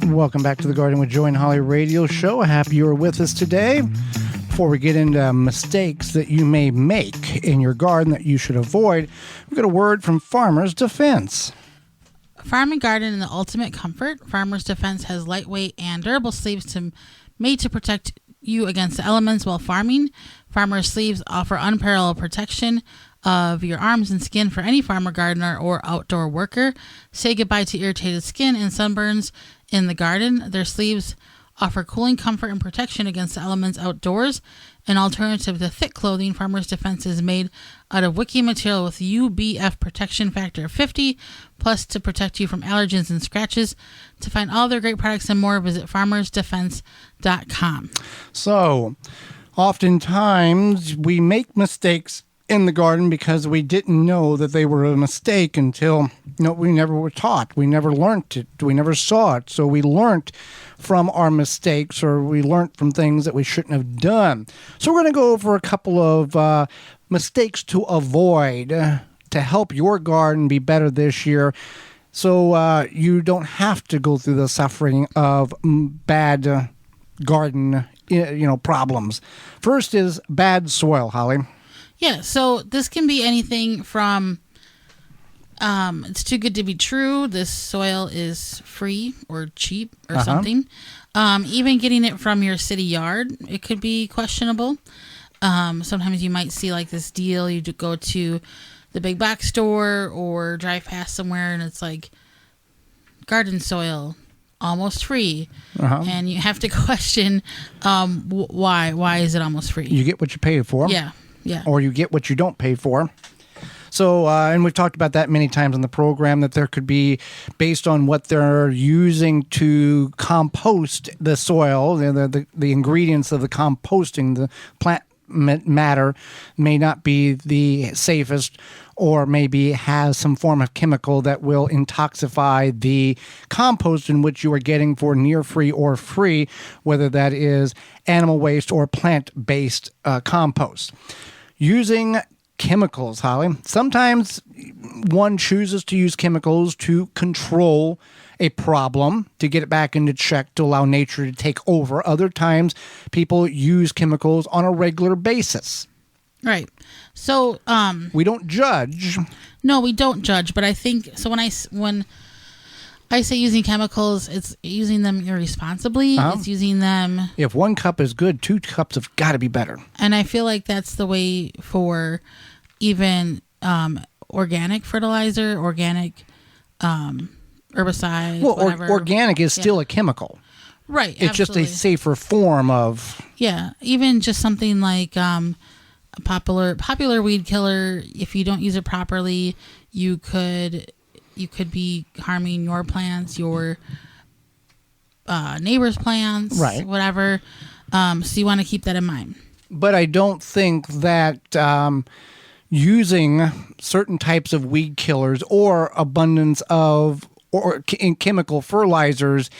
Welcome back to the Garden with Joy and Holly radio show. Happy you are with us today. Before we get into mistakes that you may make in your garden that you should avoid, we've got a word from Farmer's Defense. Farm and garden in the ultimate comfort. Farmer's Defense has lightweight and durable sleeves made to protect you against the elements while farming. Farmer's sleeves offer unparalleled protection of your arms and skin for any farmer, gardener, or outdoor worker. Say goodbye to irritated skin and sunburns in the garden. Their sleeves offer cooling comfort and protection against the elements outdoors. An alternative to thick clothing, Farmer's Defense is made out of wicky material with UBF protection factor of 50, plus to protect you from allergens and scratches. To find all their great products and more, visit farmersdefense.com. So, oftentimes we make mistakes in the garden because we didn't know that they were a mistake until we never were taught. We never learned it. We never saw it. So we learned from our mistakes, or we learned from things that we shouldn't have done. So we're going to go over a couple of mistakes to avoid to help your garden be better this year, so you don't have to go through the suffering of bad garden problems. First is bad soil, Holly. Yeah, so this can be anything from it's too good to be true, this soil is free or cheap or something. Even getting it from your city yard, it could be questionable. Sometimes you might see like this deal, you go to the big box store or drive past somewhere and it's like garden soil, almost free. And you have to question why is it almost free? You get what you pay for. Yeah. Or you get what you don't pay for. So, and we've talked about that many times on the program, that there could be, based on what they're using to compost the soil, the ingredients of the composting, the plant matter may not be the safest, or maybe has some form of chemical that will intoxify the compost in which you are getting for near free or free, whether that is animal waste or plant-based compost. Using chemicals, Holly. Sometimes one chooses to use chemicals to control a problem, to get it back into check, to allow nature to take over. Other times, people use chemicals on a regular basis. Right. So, we don't judge. No, we don't judge. But I think, so when I say using chemicals, it's using them irresponsibly. It's using them. If 1 cup is good, 2 cups have got to be better. And I feel like that's the way for even organic fertilizer, organic herbicide. Well, organic is still a chemical. Right. It's just a safer form of. Yeah. Even just something like a popular weed killer. If you don't use it properly, you could be harming your plants, your neighbor's plants, right? Whatever. So you want to keep that in mind. But I don't think that using certain types of weed killers or abundance of chemical fertilizers,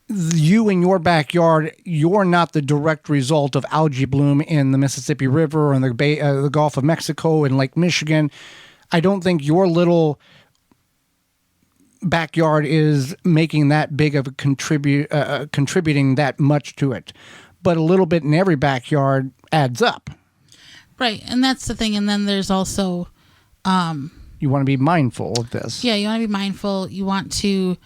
you in your backyard, you're not the direct result of algae bloom in the Mississippi River or in the Gulf of Mexico and Lake Michigan. I don't think your little backyard is making that big of a contributing that much to it, but a little bit in every backyard adds up. Right, and that's the thing. And then there's also you want to be mindful of this. Yeah, you want to be mindful. You want to.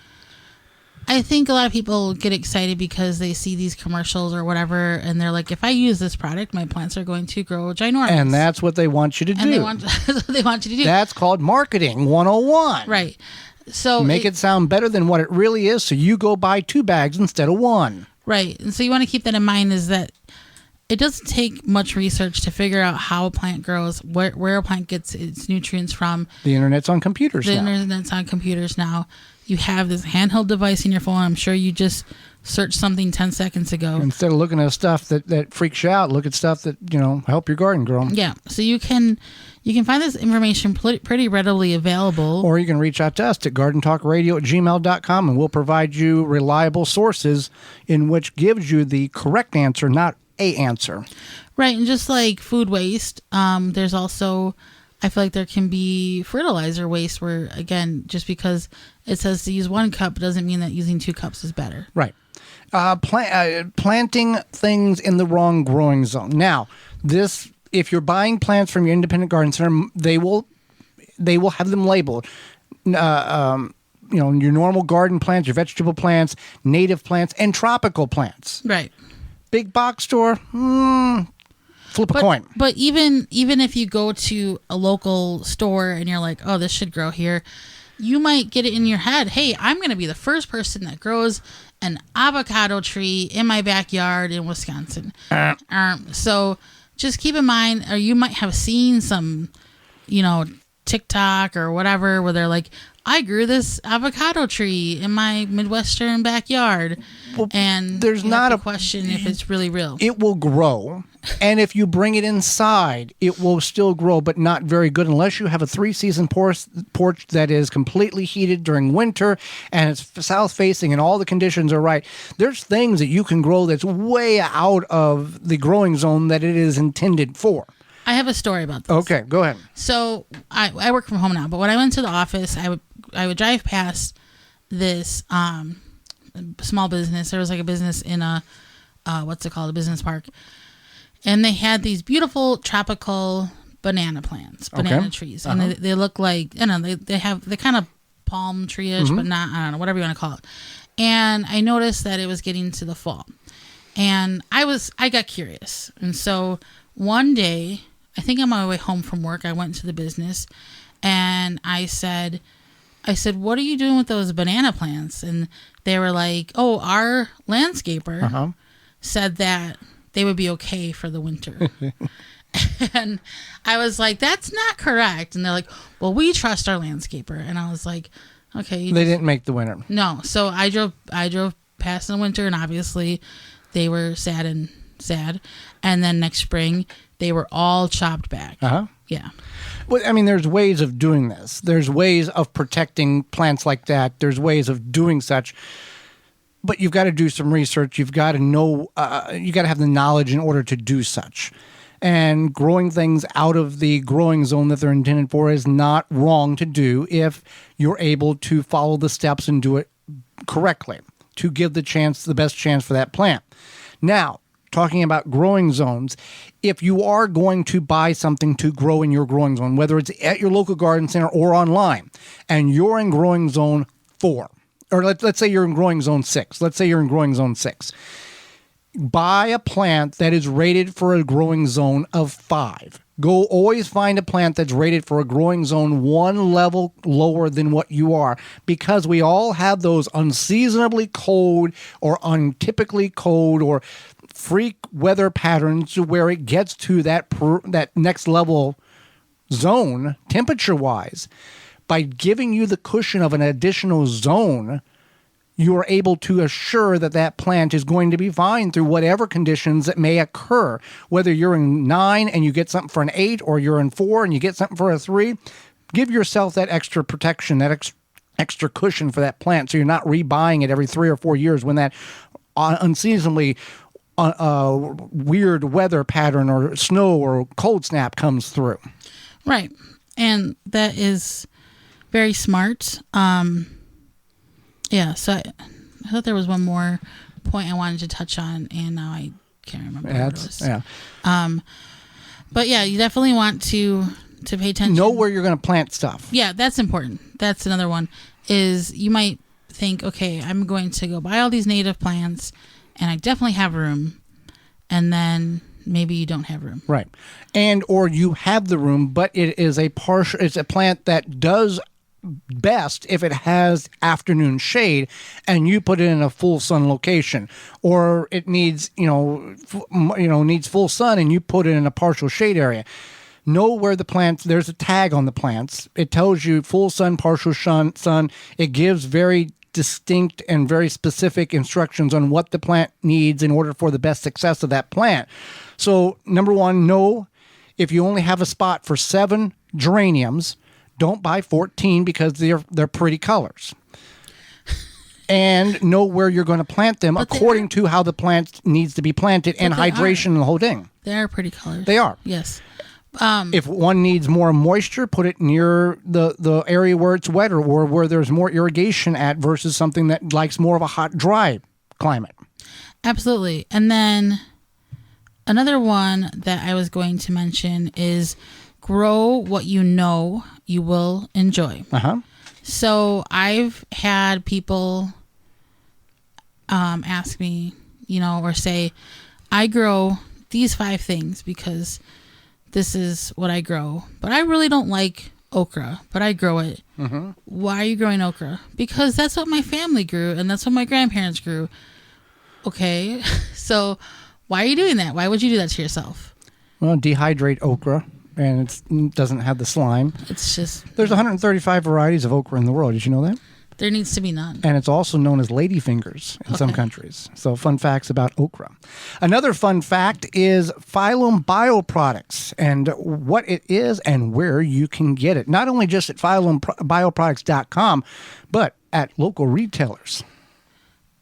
I think a lot of people get excited because they see these commercials or whatever, and they're like, if I use this product, my plants are going to grow ginormous. And that's what they want you to do. That's what they want you to do. That's called marketing 101. Right. So make it sound better than what it really is, so you go buy 2 bags instead of 1. Right. And so you want to keep that in mind, is that it doesn't take much research to figure out how a plant grows, where a plant gets its nutrients from. The internet's on computers now. The internet's on computers now. You have this handheld device in your phone. I'm sure you just searched something 10 seconds ago. Instead of looking at stuff that freaks you out, look at stuff that, help your garden grow. Yeah. So you can find this information pretty readily available. Or you can reach out to us at gardentalkradio@gmail.com, and we'll provide you reliable sources in which gives you the correct answer, not a answer. Right. And just like food waste, there's also I feel like there can be fertilizer waste where, again, just because it says to use 1 cup doesn't mean that using 2 cups is better. Right. Planting things in the wrong growing zone. Now, if you're buying plants from your independent garden center, they will have them labeled. Your normal garden plants, your vegetable plants, native plants, and tropical plants. Right. Big box store, flip a coin. But even if you go to a local store and you're like, oh, this should grow here, you might get it in your head, hey, I'm going to be the first person that grows an avocado tree in my backyard in Wisconsin. So just keep in mind, or you might have seen some, TikTok or whatever, where they're like, I grew this avocado tree in my Midwestern backyard. Well, and there's not a question if it's really real. It will grow. And if you bring it inside, it will still grow, but not very good unless you have a 3-season porch that is completely heated during winter and it's south facing and all the conditions are right. There's things that you can grow that's way out of the growing zone that it is intended for. I have a story about this. Okay, go ahead. So I work from home now, but when I went to the office, I would drive past this small business. There was like a business in a business park, and they had these beautiful tropical banana plants, banana trees, and they look like they kind of palm tree-ish, but not, I don't know, whatever you want to call it. And I noticed that it was getting to the fall, and I got curious, and so one day, I think on my way home from work, I went to the business and I said, what are you doing with those banana plants? And they were like, oh, our landscaper said that they would be okay for the winter. And I was like, that's not correct. And they're like, well, we trust our landscaper. And I was like, okay. They didn't make the winter. No. So I drove past in the winter, and obviously they were sad. And then next spring, they were all chopped back. Yeah. Well, I mean, there's ways of doing this. There's ways of protecting plants like that. There's ways of doing such. But you've got to do some research. You've got to know, you got to have the knowledge in order to do such. And growing things out of the growing zone that they're intended for is not wrong to do if you're able to follow the steps and do it correctly to give the best chance for that plant. Now, talking about growing zones, if you are going to buy something to grow in your growing zone, whether it's at your local garden center or online, and you're in growing zone 4, or let's say you're in growing zone 6. Let's say you're in growing zone 6. Buy a plant that is rated for a growing zone of 5. Always find a plant that's rated for a growing zone 1 level lower than what you are, because we all have those unseasonably cold or untypically cold or freak weather patterns where it gets to that next level zone temperature-wise. By giving you the cushion of an additional zone, you are able to assure that plant is going to be fine through whatever conditions that may occur. Whether you're in 9 and you get something for an 8, or you're in 4 and you get something for a 3, give yourself that extra protection, that extra cushion for that plant, so you're not rebuying it every 3 or 4 years when that unseasonably weird weather pattern or snow or cold snap comes through. Right. And that is very smart. Yeah, so I thought there was one more point I wanted to touch on, and now I can't remember what it was. Yeah. But yeah, you definitely want to pay attention. Know where you're going to plant stuff. Yeah, that's important. That's another one, is you might think, okay, I'm going to go buy all these native plants, and I definitely have room, and then maybe you don't have room. Right. And or you have the room, but it's a plant that does best if it has afternoon shade, and you put it in a full sun location, or it needs needs full sun and you put it in a partial shade area. Know where the plants, there's a tag on the plants. It tells you full sun, partial sun. It gives very distinct and very specific instructions on what the plant needs in order for the best success of that plant. So number 1, know if you only have a spot for 7 geraniums, don't buy 14 because they're pretty colors. And know where you're going to plant them according to how the plant needs to be planted and hydration and the whole thing. They are pretty colors. They are. Yes. If one needs more moisture, put it near the area where it's wetter or where there's more irrigation at versus something that likes more of a hot, dry climate. Absolutely. And then another one that I was going to mention is grow what you know you will enjoy. So I've had people ask me, or say, I grow these 5 things because this is what I grow, but I really don't like okra, but I grow it. Why are you growing okra? Because that's what my family grew and that's what my grandparents grew. Okay, so why are you doing that? Why would you do that to yourself? Well, dehydrate okra, and it doesn't have the slime. It's just... There's 135 varieties of okra in the world. Did you know that? There needs to be none. And it's also known as ladyfingers in some countries. So fun facts about okra. Another fun fact is Phylum Bioproducts and what it is and where you can get it. Not only just at phylumbioproducts.com, but at local retailers.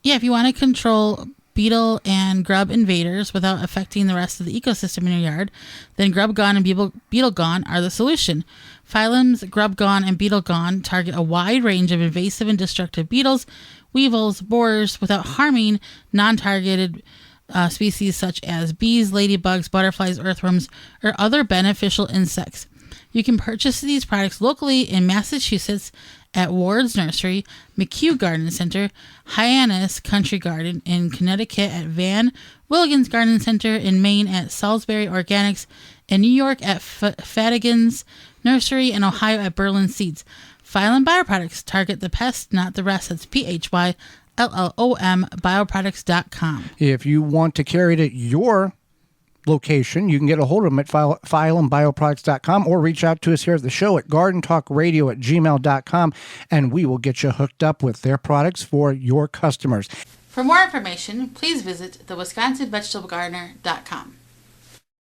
Yeah, if you want to control beetle and grub invaders without affecting the rest of the ecosystem in your yard, then Grub Gone and Beetle Gone are the solution. Phylum's Grub Gone and Beetle Gone target a wide range of invasive and destructive beetles, weevils, borers without harming non-targeted species such as bees, ladybugs, butterflies, earthworms, or other beneficial insects. You can purchase these products locally in Massachusetts at Ward's Nursery, McHugh Garden Center, Hyannis Country Garden in Connecticut at Van Willigens Garden Center, in Maine at Salisbury Organics, in New York at Fadigan's Nursery, and Ohio at Berlin Seeds. Phylum Bioproducts target the pest, not the rest. That's PHYLLOM bioproducts.com. If you want to carry it at your location, you can get a hold of them at phylumbioproducts.com or reach out to us here at the show at gardentalkradio@gmail.com, and we will get you hooked up with their products for your customers. For more information, please visit thewisconsinvegetablegardener.com.